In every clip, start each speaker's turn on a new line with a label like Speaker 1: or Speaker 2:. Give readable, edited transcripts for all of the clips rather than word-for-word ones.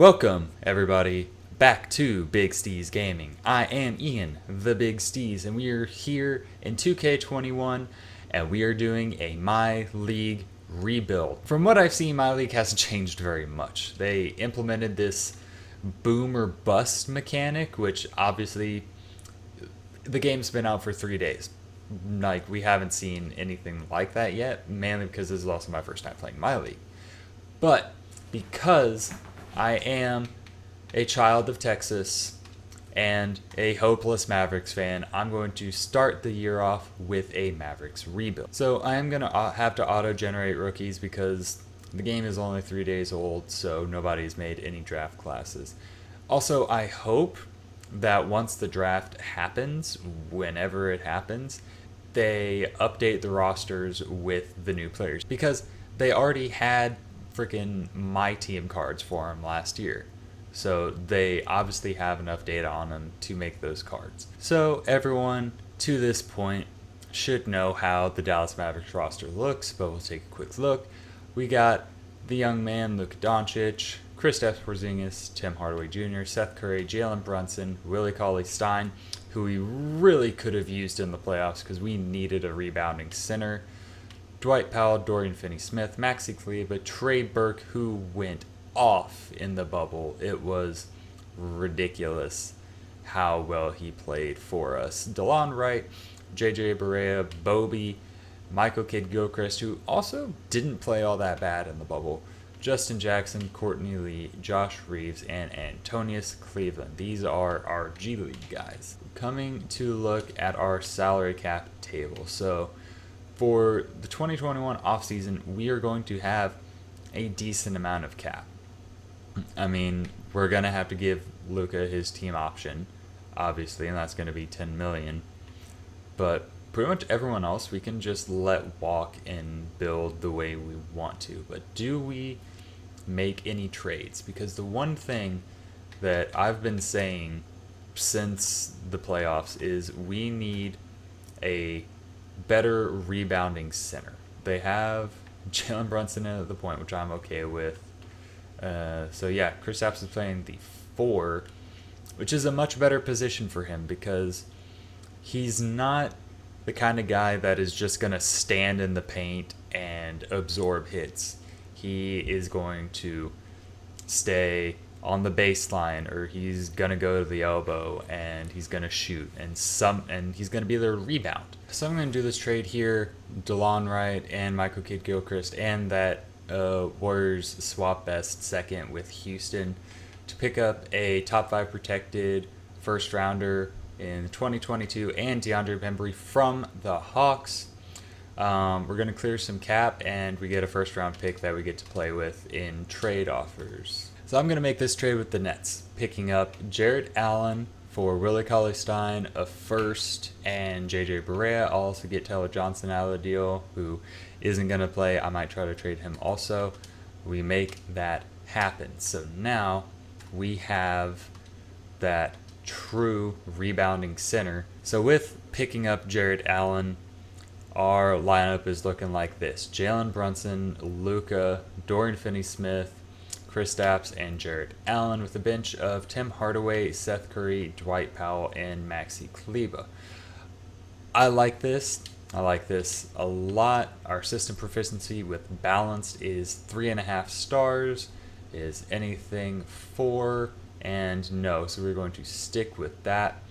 Speaker 1: Welcome, everybody, back to Big Steez Gaming. I am Ian, the Big Steez, and we are here in 2K21, and we are doing a My League rebuild. From what I've seen, My League hasn't changed very much. They implemented this boom or bust mechanic, which obviously the game's been out for 3 days. Like, we haven't seen anything like that yet, mainly because this is also my first time playing My League. But because I am a child of Texas and a hopeless Mavericks fan, I'm going to start the year off with a Mavericks rebuild. So I am going to have to auto-generate rookies because the game is only 3 days old, so nobody's made any draft classes. Also, I hope that once the draft happens, whenever it happens, they update the rosters with the new players because they already had freaking my team cards for them last year. So they obviously have enough data on them to make those cards. So everyone to this point should know how the Dallas Mavericks roster looks, but we'll take a quick look. We got the young man Luka Doncic, Kristaps Porzingis, Tim Hardaway Jr., Seth Curry, Jalen Brunson, Willie Cauley-Stein, who we really could have used in the playoffs because we needed a rebounding center. Dwight Powell, Dorian Finney-Smith, Maxi Kleber, Trey Burke, who went off in the bubble. It was ridiculous how well he played for us. DeLon Wright, JJ Barea, Bobby, Michael Kidd-Gilchrist, who also didn't play all that bad in the bubble. Justin Jackson, Courtney Lee, Josh Reeves, and Antonius Cleveland. These are our G League guys. Coming to look at our salary cap table. So for the 2021 offseason, we are going to have a decent amount of cap. I mean, we're going to have to give Luka his team option, obviously, and that's going to be $10 million. But pretty much everyone else we can just let walk and build the way we want to. But do we make any trades? Because the one thing that I've been saying since the playoffs is we need a better rebounding center. They have Jalen Brunson in at the point, which I'm okay with. So yeah, Kristaps is playing the 4, which is a much better position for him because he's not the kind of guy that is just going to stand in the paint and absorb hits. He is going to stay on the baseline, or he's going to go to the elbow and he's going to shoot and he's going to be there to rebound. So I'm going to do this trade here, DeLon Wright and Michael Kidd-Gilchrist, and that Warriors swap best second with Houston to pick up a top 5 protected first rounder in 2022 and DeAndre Bembry from the Hawks. We're going to clear some cap and we get a first round pick that we get to play with in trade offers. So I'm going to make this trade with the Nets, picking up Jarrett Allen for Willie Cauley-Stein, a first, and JJ Barea. I'll also get Taylor Johnson out of the deal, who isn't going to play. I might try to trade him also. We make that happen. So now we have that true rebounding center. So with picking up Jarrett Allen, our lineup is looking like this: Jalen Brunson, Luka, Dorian Finney-Smith, Kristaps, and Jarrett Allen, with a bench of Tim Hardaway, Seth Curry, Dwight Powell, and Maxi Kleber. I like this. I like this a lot. Our system proficiency with balanced is 3.5 stars. Is anything 4? And no, so we're going to stick with that.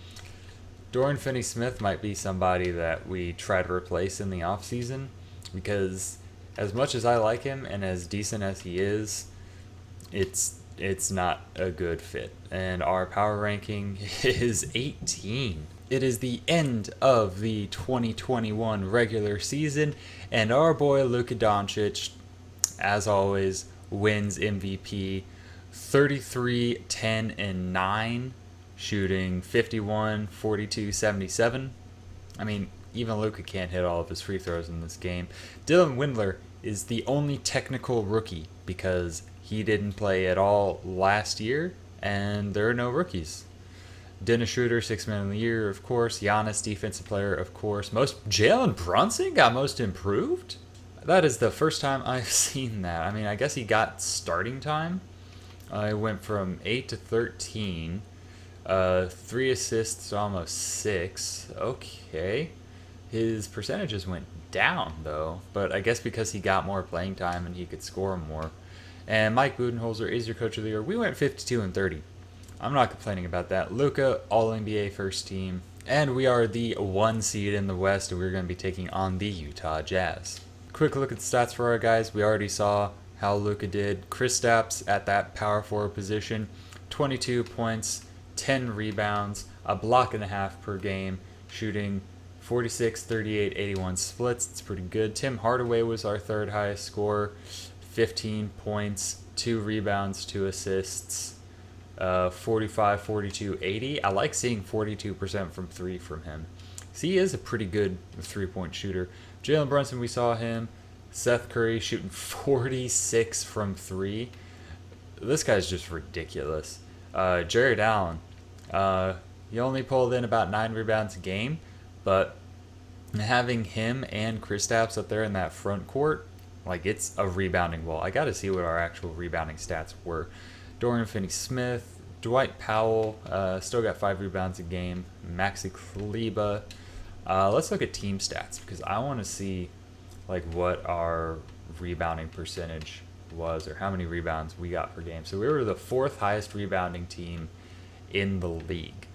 Speaker 1: Dorian Finney-Smith might be somebody that we try to replace in the offseason because as much as I like him and as decent as he is, it's not a good fit. And our power ranking is 18. It is the end of the 2021 regular season, and our boy Luka Doncic, as always, wins MVP. 33, 10, and 9, shooting 51, 42, 77. I mean, even Luka can't hit all of his free throws in this game. Dylan Windler is the only technical rookie because he didn't play at all last year, and there are no rookies. Dennis Schroeder, 6th man of the year, of course. Giannis, defensive player, of course. Jalen Brunson got most improved? That is the first time I've seen that. I mean, I guess he got starting time, I went from 8 to 13. 3 assists to almost 6. Okay. His percentages went down, though. But I guess because he got more playing time and he could score more. And Mike Budenholzer is your coach of the year. We went 52 and 30. I'm not complaining about that. Luka, All-NBA first team. And we are the 1 seed in the West, and we're going to be taking on the Utah Jazz. Quick look at the stats for our guys. We already saw how Luka did. Kristaps at that power forward position, 22 points, 10 rebounds, a block and a half per game, shooting 46, 38, 81 splits. It's pretty good. Tim Hardaway was our third highest scorer, 15 points, 2 rebounds, 2 assists. 45, 42, 80. I like seeing 42% from 3 from him. So he is a pretty good 3-point shooter. Jalen Brunson, we saw him. Seth Curry shooting 46 from 3. This guy's just ridiculous. Jared Allen, he only pulled in about 9 rebounds a game, but having him and Kristaps up there in that front court, like, it's a rebounding wall. I got to see what our actual rebounding stats were. Dorian Finney-Smith, Dwight Powell, still got 5 rebounds a game. Maxi Kleber. Let's look at team stats because I want to see like what our rebounding percentage was or how many rebounds we got per game. So we were the 4th highest rebounding team in the league,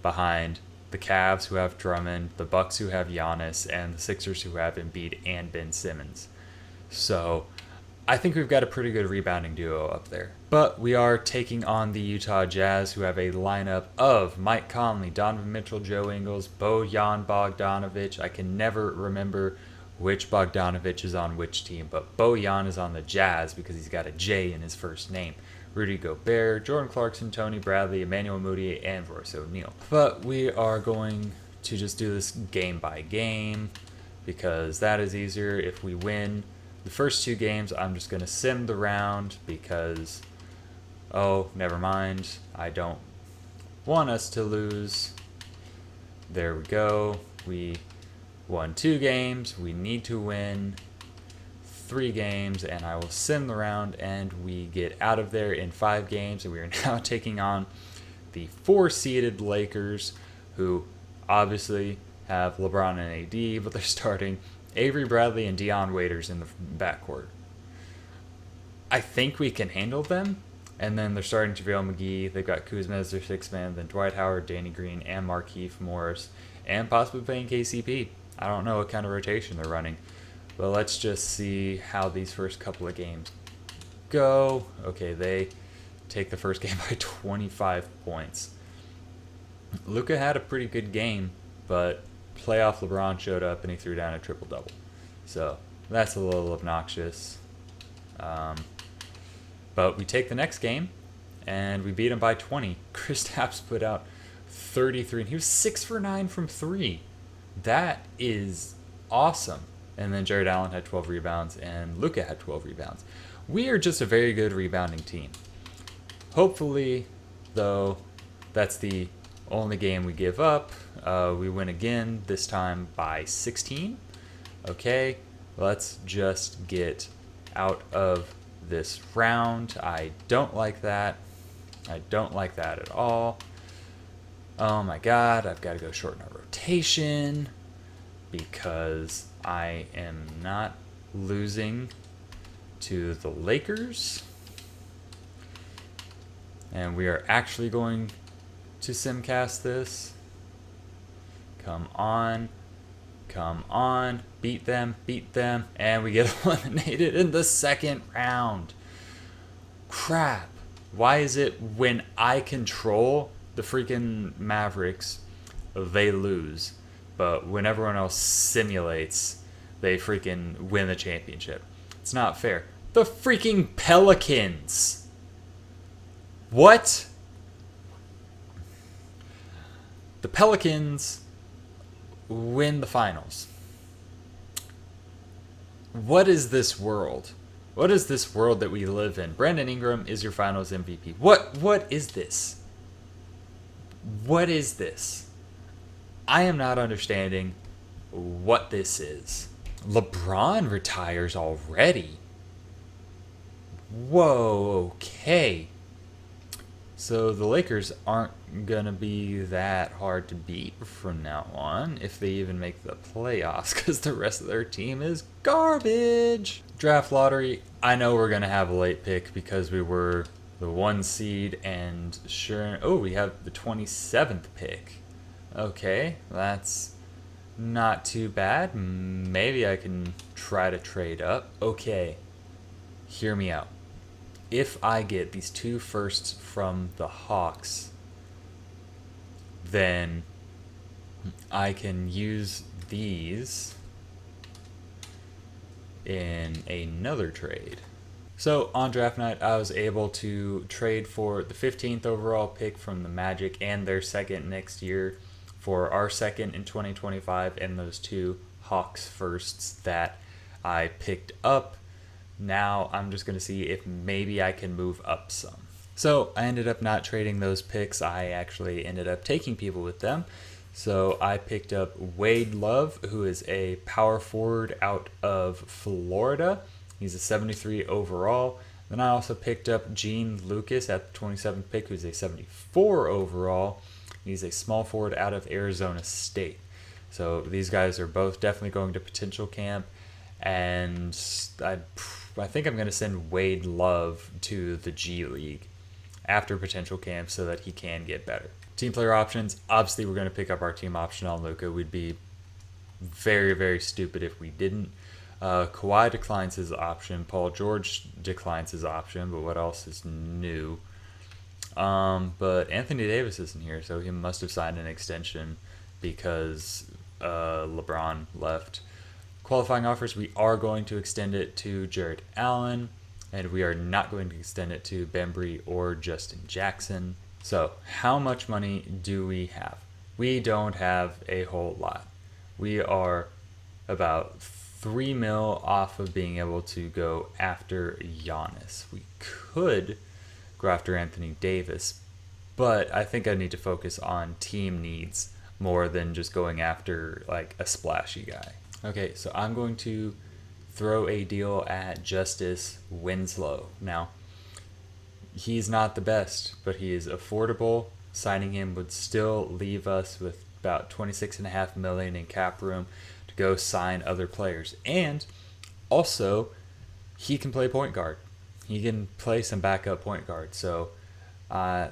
Speaker 1: behind the Cavs who have Drummond, the Bucks who have Giannis, and the Sixers who have Embiid and Ben Simmons. So I think we've got a pretty good rebounding duo up there. But we are taking on the Utah Jazz, who have a lineup of Mike Conley, Donovan Mitchell, Joe Ingles, Bojan Bogdanovic. I can never remember which Bogdanovic is on which team, but Bojan is on the Jazz because he's got a J in his first name. Rudy Gobert, Jordan Clarkson, Tony Bradley, Emmanuel Mudiay, and Royce O'Neal. But we are going to just do this game by game because that is easier. If we win the first 2 games, I'm just going to sim the round because, oh, never mind. I don't want us to lose. There we go. We won 2 games. We need to win 3 games, and I will sim the round, and we get out of there in 5 games, and we are now taking on the 4-seeded Lakers, who obviously have LeBron and AD, but they're starting Avery Bradley and Dion Waiters in the backcourt. I think we can handle them. And then they're starting JaVale McGee. They've got Kuzma as their 6th man, then Dwight Howard, Danny Green, and Markieff Morris, and possibly playing KCP. I don't know what kind of rotation they're running. But let's just see how these first couple of games go. Okay, they take the first game by 25 points. Luka had a pretty good game, but playoff LeBron showed up and he threw down a triple-double. So that's a little obnoxious. But we take the next game, and we beat him by 20. Kristaps put out 33, and he was 6 for 9 from 3. That is awesome. And then Jared Allen had 12 rebounds, and Luka had 12 rebounds. We are just a very good rebounding team. Hopefully, though, that's the only game we give up. We win again, this time by 16. Okay, let's just get out of this round. I don't like that. I don't like that at all. Oh my god, I've got to go shorten our rotation because I am not losing to the Lakers. And we are actually going to simcast this. Come on. Come on. Beat them. Beat them. And we get eliminated in the second round. Crap. Why is it when I control the freaking Mavericks, they lose? But when everyone else simulates, they freaking win the championship. It's not fair. The freaking Pelicans. What? The Pelicans win the finals. What is this world? What is this world that we live in? Brandon Ingram is your finals MVP. What is this? What is this? I am not understanding what this is. LeBron retires already. Whoa, okay. So the Lakers aren't going to be that hard to beat from now on if they even make the playoffs because the rest of their team is garbage. Draft lottery, I know we're going to have a late pick because we were the 1 seed and sure. Oh, we have the 27th pick. Okay, that's not too bad. Maybe I can try to trade up. Okay, hear me out. If I get these 2 firsts from the Hawks, then I can use these in another trade. So on draft night, I was able to trade for the 15th overall pick from the Magic and their second next year for our second in 2025 and those 2 Hawks firsts that I picked up. Now I'm just going to see if maybe I can move up some. So I ended up not trading those picks. I actually ended up taking people with them. So I picked up Wade Love, who is a power forward out of Florida. He's a 73 overall. Then I also picked up Gene Lucas at the 27th pick, who's a 74 overall. He's a small forward out of Arizona State. So these guys are both definitely going to potential camp. And I think I'm going to send Wade Love to the G League after potential camp so that he can get better. Team player options, obviously we're going to pick up our team option on Luka. We'd be very, very stupid if we didn't. Kawhi declines his option. Paul George declines his option, but what else is new? But Anthony Davis isn't here, so he must have signed an extension because LeBron left. Qualifying offers, we are going to extend it to Jarrett Allen, and we are not going to extend it to Bembry or Justin Jackson. So how much money do we have? We don't have a whole lot. We are about $3 million off of being able to go after Giannis. We could go after Anthony Davis, but I think I need to focus on team needs more than just going after like a splashy guy. Okay, so I'm going to throw a deal at Justice Winslow. Now, he's not the best, but he is affordable. Signing him would still leave us with about $26.5 million in cap room to go sign other players. And also, he can play point guard. He can play some backup point guard. So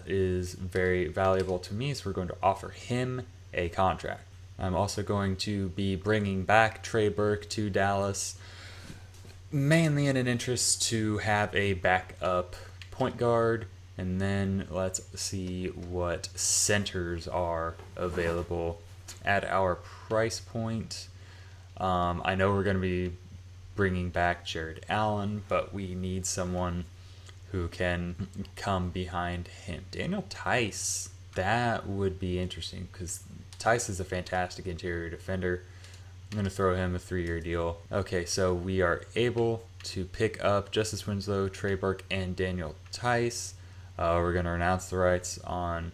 Speaker 1: is very valuable to me. So we're going to offer him a contract. I'm also going to be bringing back Trey Burke to Dallas, mainly in an interest to have a backup point guard. And then let's see what centers are available at our price point. I know we're going to be bringing back Jarrett Allen, but we need someone who can come behind him. Daniel Tice, that would be interesting because Tice is a fantastic interior defender. I'm going to throw him a 3-year deal. Okay, so we are able to pick up Justice Winslow, Trey Burke, and Daniel Tice. We're going to renounce the rights on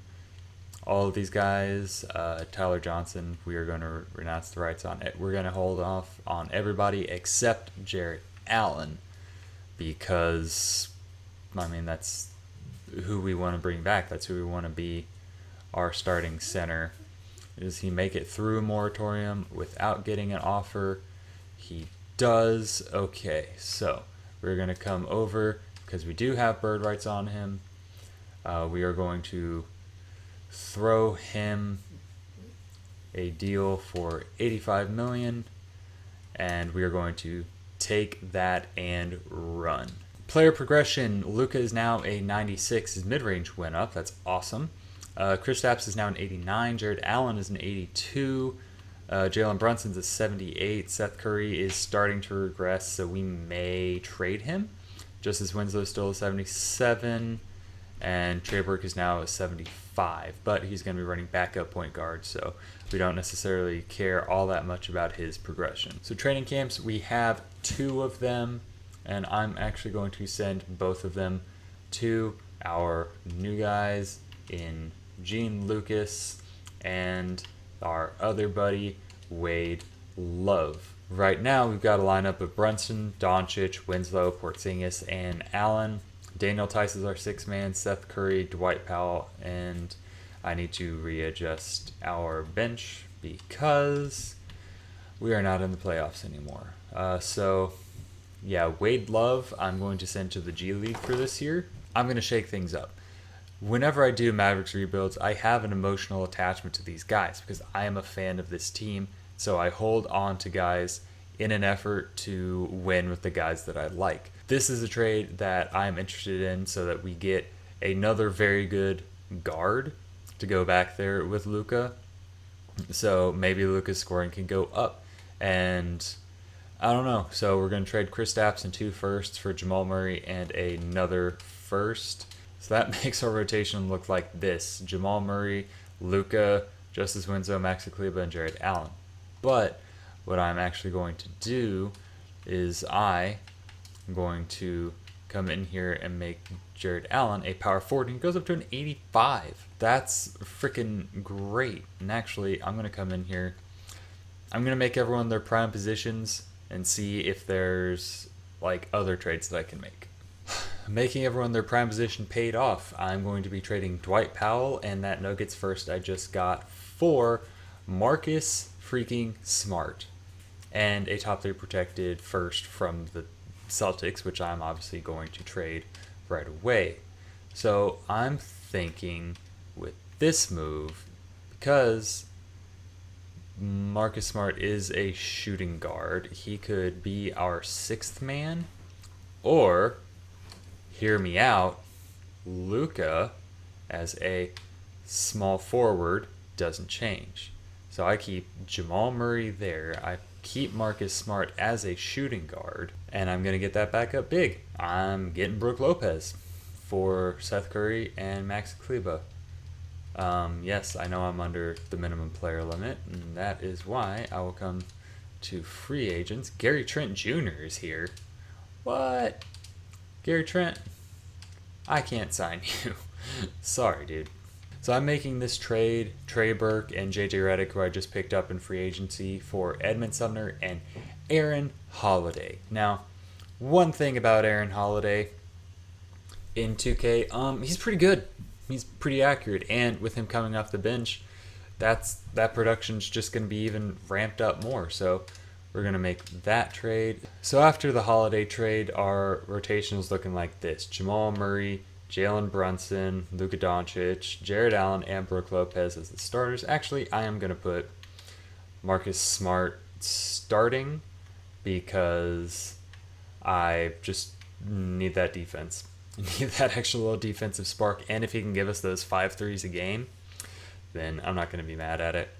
Speaker 1: all of these guys. Tyler Johnson, we are going to renounce the rights on it. We're going to hold off on everybody except Jarrett Allen because, I mean, that's who we want to bring back. That's who we want to be our starting center. Does he make it through a moratorium without getting an offer? He does. Okay, so we're going to come over because we do have bird rights on him. We are going to throw him a deal for $85 million, and we are going to take that and run. Player progression, Luka is now a 96. His mid-range went up. That's awesome. Kristaps is now an 89. Jarrett Allen is an 82. Jalen Brunson's a 78. Seth Curry is starting to regress, so we may trade him. Justice Winslow is still a 77. And Trey Burke is now a 75. But he's going to be running backup point guard, so we don't necessarily care all that much about his progression. So training camps, we have 2 of them, and I'm actually going to send both of them to our new guys in Gene Lucas and our other buddy Wade Love. Right now we've got a lineup of Brunson, Doncic, Winslow, Porzingis, and Allen. Daniel Tice is our 6-man, Seth Curry, Dwight Powell, and I need to readjust our bench because we are not in the playoffs anymore. Wade Love, I'm going to send to the G League for this year. I'm going to shake things up. Whenever I do Mavericks rebuilds, I have an emotional attachment to these guys because I am a fan of this team. So I hold on to guys in an effort to win with the guys that I like. This is a trade that I'm interested in so that we get another very good guard to go back there with Luka. So maybe Luka's scoring can go up. And I don't know. So we're going to trade Kristaps and 2 firsts for Jamal Murray and another first. So that makes our rotation look like this. Jamal Murray, Luka, Justice Winslow, Maxi Kleber, and Jared Allen. But what I'm actually going to do is I'm going to come in here and make Jared Allen a power forward, and he goes up to an 85. That's freaking great. And actually, I'm going to come in here. I'm going to make everyone their prime positions and see if there's like other trades that I can make. Making everyone their prime position paid off. I'm going to be trading Dwight Powell and that Nuggets first I just got for Marcus freaking Smart and a top 3 protected first from the Celtics, which I'm obviously going to trade right away. So I'm thinking with this move, because Marcus Smart is a shooting guard, he could be our 6th man, or hear me out, Luka as a small forward doesn't change. So I keep Jamal Murray there. I keep Marcus Smart as a shooting guard, and I'm going to get that back up big. I'm getting Brook Lopez for Seth Curry and Max Kleber. Yes, I know I'm under the minimum player limit, and that is why I will come to free agents. Gary Trent Jr. is here. What? Gary Trent, I can't sign you. Sorry, dude. So I'm making this trade, Trey Burke and JJ Redick, who I just picked up in free agency, for Edmund Sumner and Aaron Holiday. Now, one thing about Aaron Holiday in 2K, he's pretty good. He's pretty accurate, and with him coming off the bench, that production's just going to be even ramped up more. So we're going to make that trade. So after the Holiday trade, our rotation is looking like this. Jamal Murray, Jalen Brunson, Luka Doncic, Jared Allen, and Brook Lopez as the starters. Actually, I am going to put Marcus Smart starting because I just need that defense. Need that extra little defensive spark. And if he can give us those 5 threes a game, then I'm not going to be mad at it.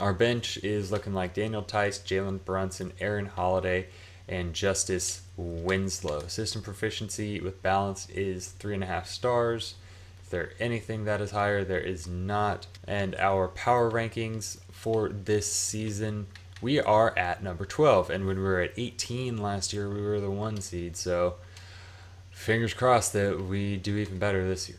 Speaker 1: Our bench is looking like Daniel Tice, Jalen Brunson, Aaron Holiday, and Justice Winslow. System proficiency with balance is 3.5 stars. Is there anything that is higher? There is not. And our power rankings for this season, we are at number 12. And when we were at 18 last year, we were the 1 seed. So fingers crossed that we do even better this year.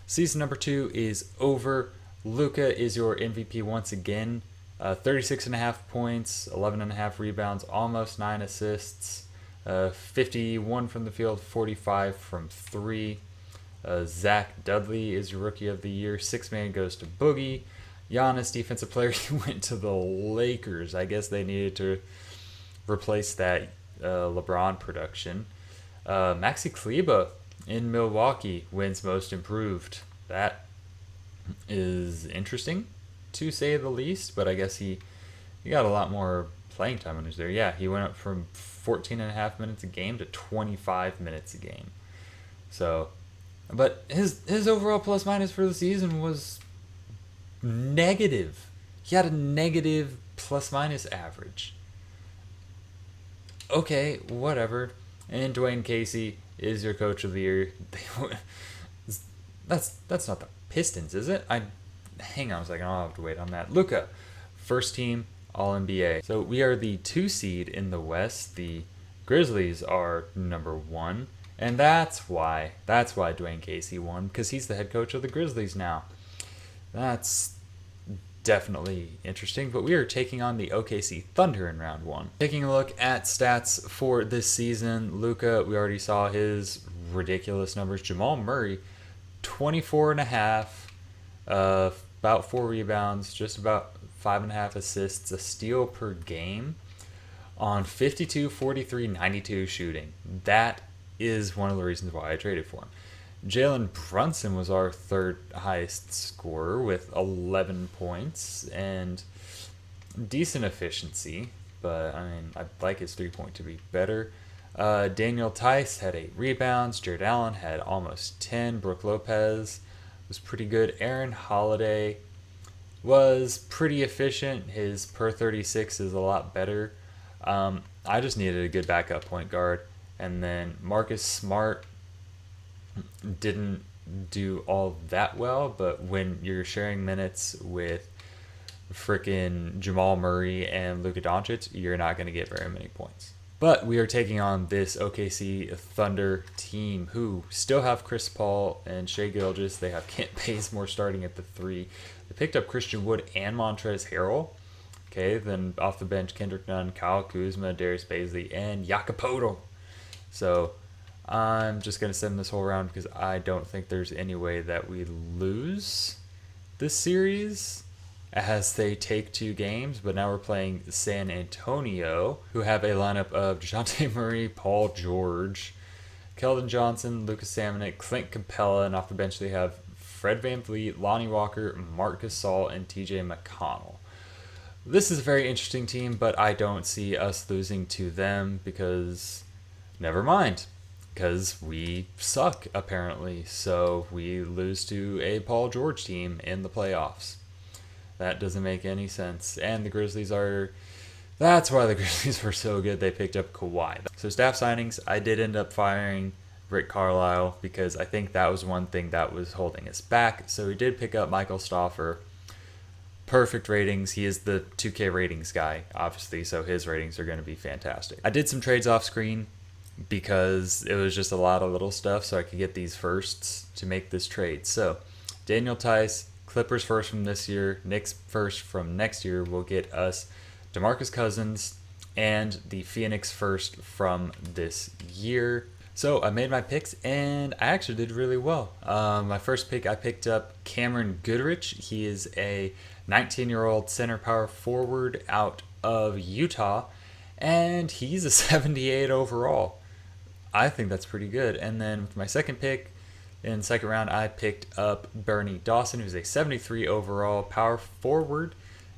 Speaker 1: Season number 2 is over. Luka is your MVP once again. 36.5 points, 11.5 rebounds, almost 9 assists, 51 from the field, 45 from 3. Zach Dudley is your Rookie of the Year. 6-man goes to Boogie. Giannis, Defensive Player, he went to the Lakers. I guess they needed to replace that LeBron production. Maxi Kleber in Milwaukee wins Most Improved. That is interesting, to say the least, but I guess he got a lot more playing time when he was there. Yeah, he went up from 14.5 minutes a game to 25 minutes a game. So, but his overall plus minus for the season was negative. He had a negative plus minus average. Okay, whatever. And Dwayne Casey is your Coach of the Year. That's not the Pistons, is it? Hang on a second, I'll have to wait on that. Luka, first team All-NBA. So we are the 2 seed in the West. The Grizzlies are number 1, and that's why Dwayne Casey won, because he's the head coach of the Grizzlies now. That's definitely interesting. But we are taking on the OKC Thunder in round one. Taking a look at stats for this season, Luka, we already saw his ridiculous numbers. Jamal Murray, 24 and a half, about 4 rebounds, just about 5.5 assists, a steal per game on 52, 43, 92 shooting. That is one of the reasons why I traded for him. Jalen Brunson was our third highest scorer with 11 points and decent efficiency, but I mean, I'd like his 3-point to be better. Daniel Tice had 8 rebounds. Jared Allen had almost 10. Brook Lopez was pretty good. Aaron Holiday was pretty efficient. His per 36 is a lot better. I just needed a good backup point guard. And then Marcus Smart didn't do all that well, but when you're sharing minutes with frickin' Jamal Murray and Luka Doncic, you're not going to get very many points. But we are taking on this OKC Thunder team who still have Chris Paul and Shai Gilgeous. They have Kent Bazemore starting at the 3. They picked up Christian Wood and Montrezl Harrell. Okay, then off the bench, Kendrick Nunn, Kyle Kuzma, Darius Bazley, and Jakob Poeltl. So I'm just going to send this whole round because I don't think there's any way that we lose this series as they take 2 games. But now we're playing San Antonio, who have a lineup of DeJounte Murray, Paul George, Keldon Johnson, Lucas Samanic, Clint Capella, and off the bench they have Fred VanVleet, Lonnie Walker, Marc Gasol, and TJ McConnell. This is a very interesting team, but I don't see us losing to them because, never mind, because we suck apparently. So we lose to a Paul George team in the playoffs. That doesn't make any sense. And the Grizzlies are... That's why the Grizzlies were so good. They picked up Kawhi. So staff signings, I did end up firing Rick Carlisle because I think that was one thing that was holding us back. So we did pick up Michael Stauffer. Perfect ratings. He is the 2K ratings guy, obviously, so his ratings are going to be fantastic. I did some trades off screen because it was just a lot of little stuff so I could get these firsts to make this trade. So Daniel Tice, Clippers first from this year, Knicks first from next year will get us DeMarcus Cousins and the Phoenix first from this year. So I made my picks and I actually did really well. My first pick, I picked up Cameron Goodrich. He is a 19-year-old center power forward out of Utah, and he's a 78 overall. I think that's pretty good. And then with my second pick, in the second round, I picked up Bernie Dawson, who's a 73 overall power forward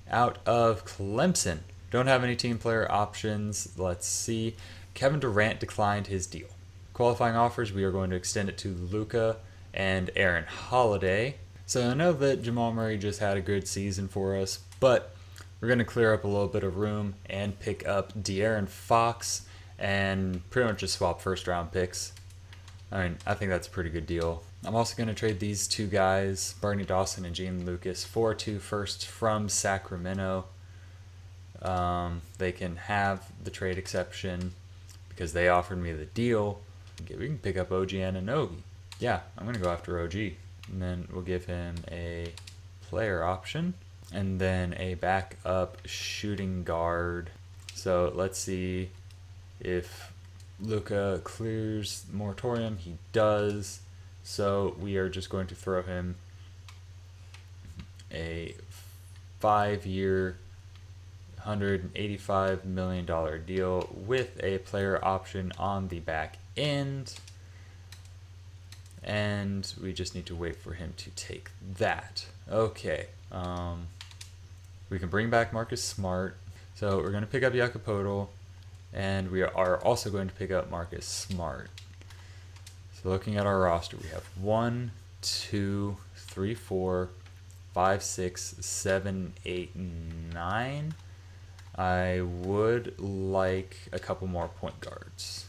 Speaker 1: out of Clemson. Don't have any team player options. Let's see. Kevin Durant declined his deal. Qualifying offers, we are going to extend it to Luka and Aaron Holiday. So I know that Jamal Murray just had a good season for us, but we're going to clear up a little bit of room and pick up De'Aaron Fox and pretty much just swap first round picks. I mean, I think that's a pretty good deal. I'm also going to trade these 2 guys, Bernie Dawson and Gene Lucas, for 2 firsts from Sacramento. They can have the trade exception because they offered me the deal. We can pick up OG Anunoby. Yeah, I'm going to go after OG. And then we'll give him a player option. And then a backup shooting guard. So let's see if Luka clears moratorium. He does. So we are just going to throw him a 5-year, $185 million deal with a player option on the back end. And we just need to wait for him to take that. Okay. We can bring back Marcus Smart. So we're going to pick up Jakob Poeltl. And we are also going to pick up Marcus Smart. So looking at our roster, we have 1, 2, 3, 4, 5, 6, 7, 8, 9. I would like a couple more point guards.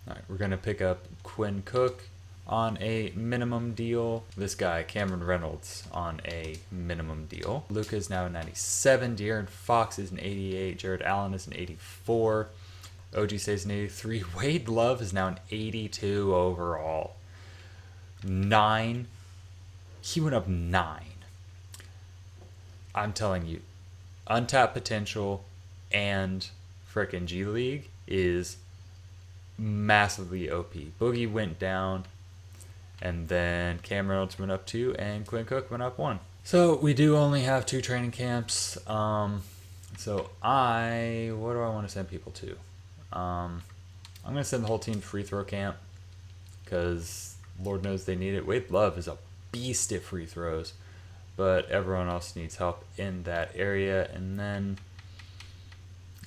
Speaker 1: All right, we're going to pick up Quinn Cook on a minimum deal. This guy, Cameron Reynolds, on a minimum deal. Luka is now a 97. De'Aaron Fox is an 88. Jared Allen is an 84. OG stays an 83. Wade Love is now an 82 overall. 9. He went up 9. I'm telling you, untapped potential and frickin' G League is massively OP. Boogie went down, and then Cam Reynolds went up 2, and Quinn Cook went up 1. So we do only have 2 training camps. So what do I want to send people to? I'm going to send the whole team to free throw camp because Lord knows they need it. Wade Love is a beast at free throws, but everyone else needs help in that area. And then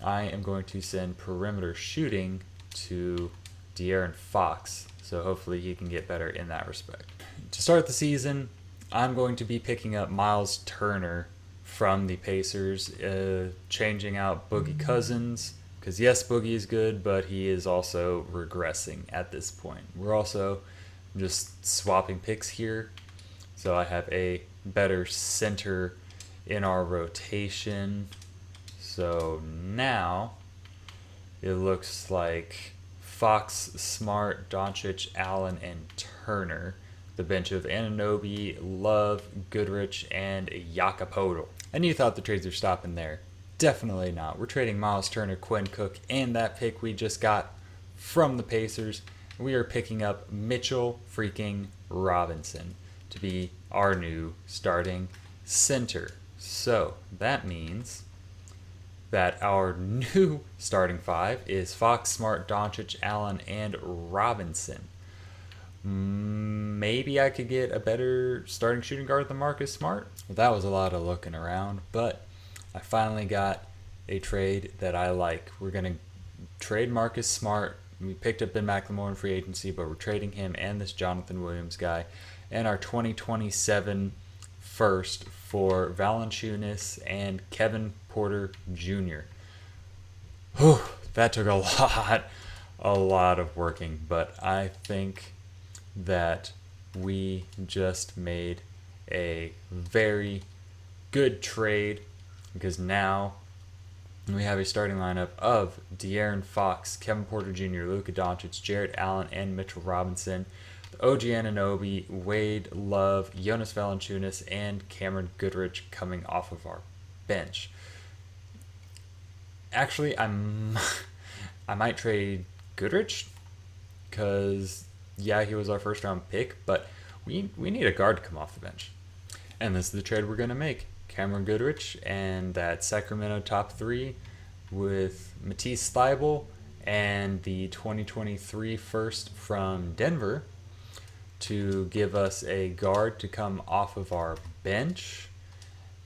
Speaker 1: I am going to send perimeter shooting to De'Aaron Fox, so hopefully he can get better in that respect. To start the season, I'm going to be picking up Miles Turner from the Pacers, changing out Boogie Cousins, because yes, Boogie is good, but he is also regressing at this point. We're also just swapping picks here, so I have a better center in our rotation. So now it looks like Fox, Smart, Doncic, Allen, and Turner. The bench of Anunoby, Love, Goodrich, and Jakob. And you thought the trades were stopping there. Definitely not. We're trading Miles Turner, Quinn Cook, and that pick we just got from the Pacers. We are picking up Mitchell freaking Robinson to be our new starting center. So that means that our new starting 5 is Fox, Smart, Doncic, Allen, and Robinson. Maybe I could get a better starting shooting guard than Marcus Smart. Well, that was a lot of looking around, but I finally got a trade that I like. We're going to trade Marcus Smart. We picked up Ben McLemore in free agency, but we're trading him and this Jonathan Williams guy and our 2027 first for Valanciunas and Kevin Porter Jr. Whew, that took a lot of working, but I think that we just made a very good trade because now we have a starting lineup of De'Aaron Fox, Kevin Porter Jr., Luka Doncic, Jarrett Allen, and Mitchell Robinson, OG Anunoby, Wade Love, Jonas Valanciunas, and Cameron Goodrich coming off of our bench. Actually, I might trade Goodrich because yeah, he was our first round pick, but we need a guard to come off the bench. And this is the trade we're going to make. Cameron Goodrich and that Sacramento top 3 with Matisse Thybulle and the 2023 first from Denver to give us a guard to come off of our bench.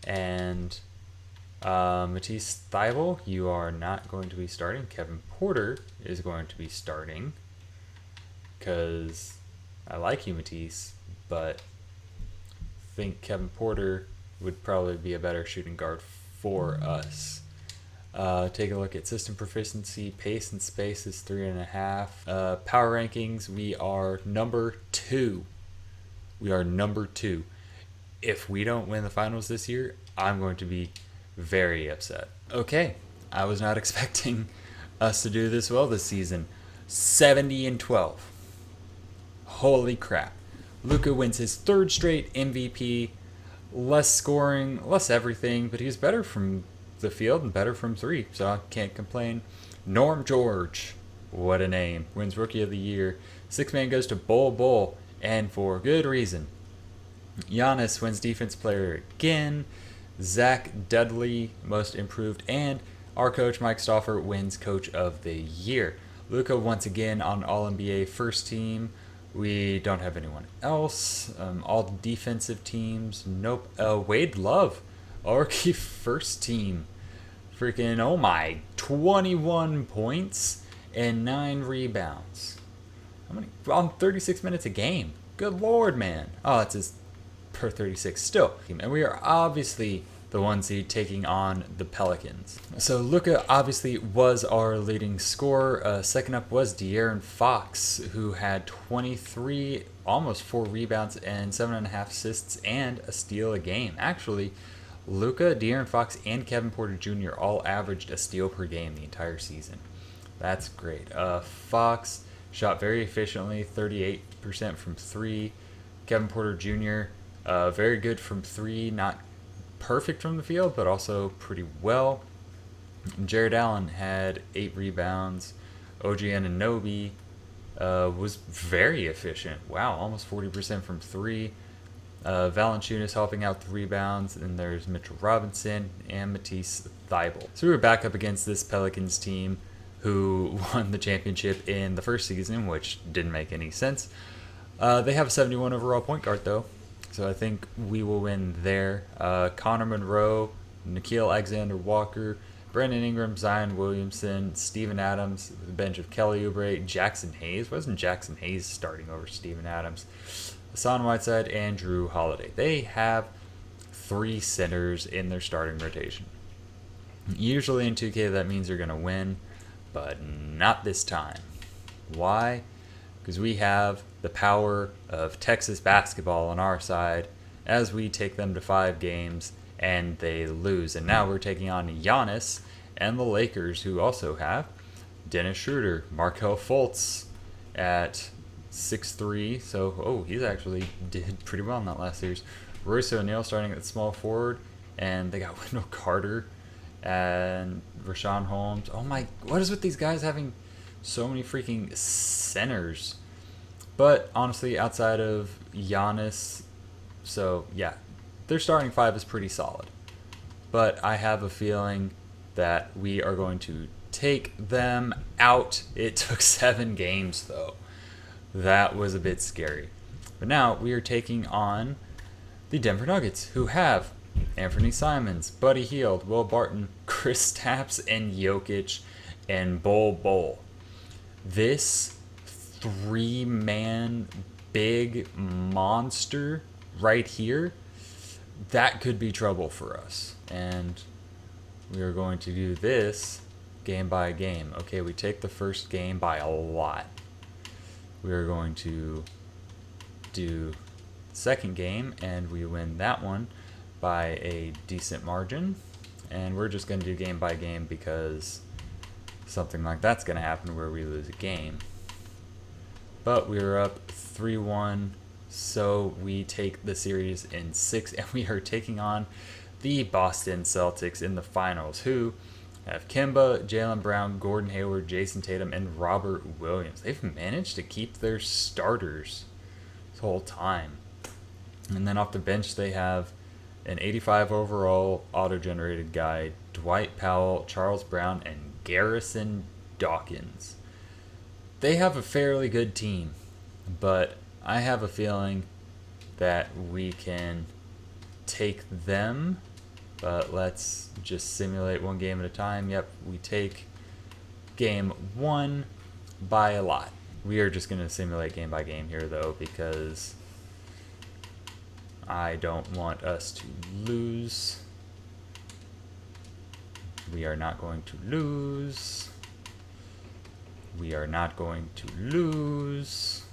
Speaker 1: And Matisse Thybulle, you are not going to be starting. Kevin Porter is going to be starting because I like you, Matisse, but think Kevin Porter would probably be a better shooting guard for us. Take a look at system proficiency, pace and space is 3.5. Power rankings, we are number 2. We are number 2. If we don't win the finals this year, I'm going to be very upset. Okay, I was not expecting us to do this well this season. 70-12. Holy crap. Luka wins his 3rd straight MVP. Less scoring, less everything, but he's better from the field and better from 3, so I can't complain. Norm George, what a name, wins Rookie of the Year. 6th man goes to Bol, and for good reason. Giannis wins Defense Player again. Zach Dudley, Most Improved, and our coach Mike Stauffer wins Coach of the Year. Luka once again on All-NBA first team. We don't have anyone else. All defensive teams. Nope. Wade Love, our key first team. Freaking, oh my, 21 points and 9 rebounds. How many? On 36 minutes a game. Good lord, man. Oh, that's his per 36 still. And we are obviously the one seed taking on the Pelicans. So Luka obviously was our leading scorer. Second up was De'Aaron Fox, who had 23, almost 4 rebounds and 7.5 assists and a steal a game. Actually, Luka, De'Aaron Fox, and Kevin Porter Jr. all averaged a steal per game the entire season. That's great. Fox shot very efficiently, 38% from 3. Kevin Porter Jr., very good from 3, not perfect from the field, but also pretty well. Jared Allen had 8 rebounds. OG Anunoby was very efficient. Wow, almost 40% from 3. Valanciunas helping out the rebounds, and there's Mitchell Robinson and Matisse Thybulle. So we were back up against this Pelicans team who won the championship in the first season, which didn't make any sense. They have a 71 overall point guard, though, so I think we will win there. Connor Monroe, Nickeil Alexander-Walker, Brandon Ingram, Zion Williamson, Steven Adams, the bench of Kelly Oubre, Jackson Hayes. Wasn't Jackson Hayes starting over Steven Adams? Hassan Whiteside, and Drew Holiday. They have 3 centers in their starting rotation. Usually in 2K that means you're going to win, but not this time. Why? Because we have the power of Texas basketball on our side as we take them to 5 games and they lose. And now we're taking on Giannis and the Lakers, who also have Dennis Schroeder, Markelle Fultz at 6'3", so he's actually did pretty well in that last series. Royce O'Neal starting at small forward, and they got Wendell Carter and Rashawn Holmes. Oh my, what is with these guys having so many freaking centers? But honestly, outside of Giannis, so yeah, their starting 5 is pretty solid. But I have a feeling that we are going to take them out. It took 7 games though. That was a bit scary. But now we are taking on the Denver Nuggets, who have Anthony Simons, Buddy Hield, Will Barton, Kristaps, and Jokic, and Bol. This 3-man big monster right here, that could be trouble for us. And we are going to do this game by game. Okay, we take the first game by a lot. We are going to do the second game, and we win that one by a decent margin. And we're just going to do game by game because something like that's going to happen where we lose a game. But we are up 3-1, so we take the series in 6, and we are taking on the Boston Celtics in the finals, who have Kemba, Jaylen Brown, Gordon Hayward, Jason Tatum, and Robert Williams. They've managed to keep their starters this whole time. And then off the bench, they have an 85 overall auto-generated guy, Dwight Powell, Charles Brown, and Garrison Dawkins. They have a fairly good team, but I have a feeling that we can take them. But let's just simulate one game at a time. Yep, we take game 1 by a lot. We are just going to simulate game by game here, though, because I don't want us to lose. We are not going to lose. We are not going to lose.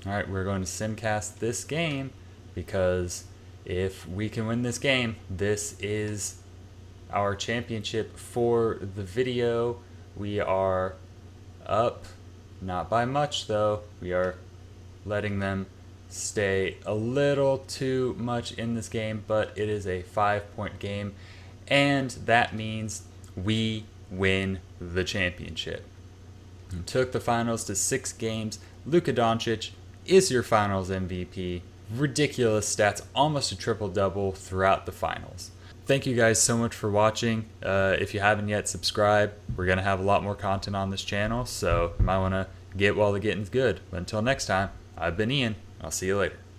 Speaker 1: Alright, we're going to simcast this game because if we can win this game, this is our championship for the video. We are up, not by much though. We are letting them stay a little too much in this game, but it is a 5-point game, and that means we win the championship. We took the finals to 6 games. Luka Doncic is your finals MVP. Ridiculous stats, almost a triple-double throughout the finals. Thank you guys so much for watching. If you haven't yet, subscribe. We're going to have a lot more content on this channel, so you might want to get while the getting's good. But until next time, I've been Ian. I'll see you later.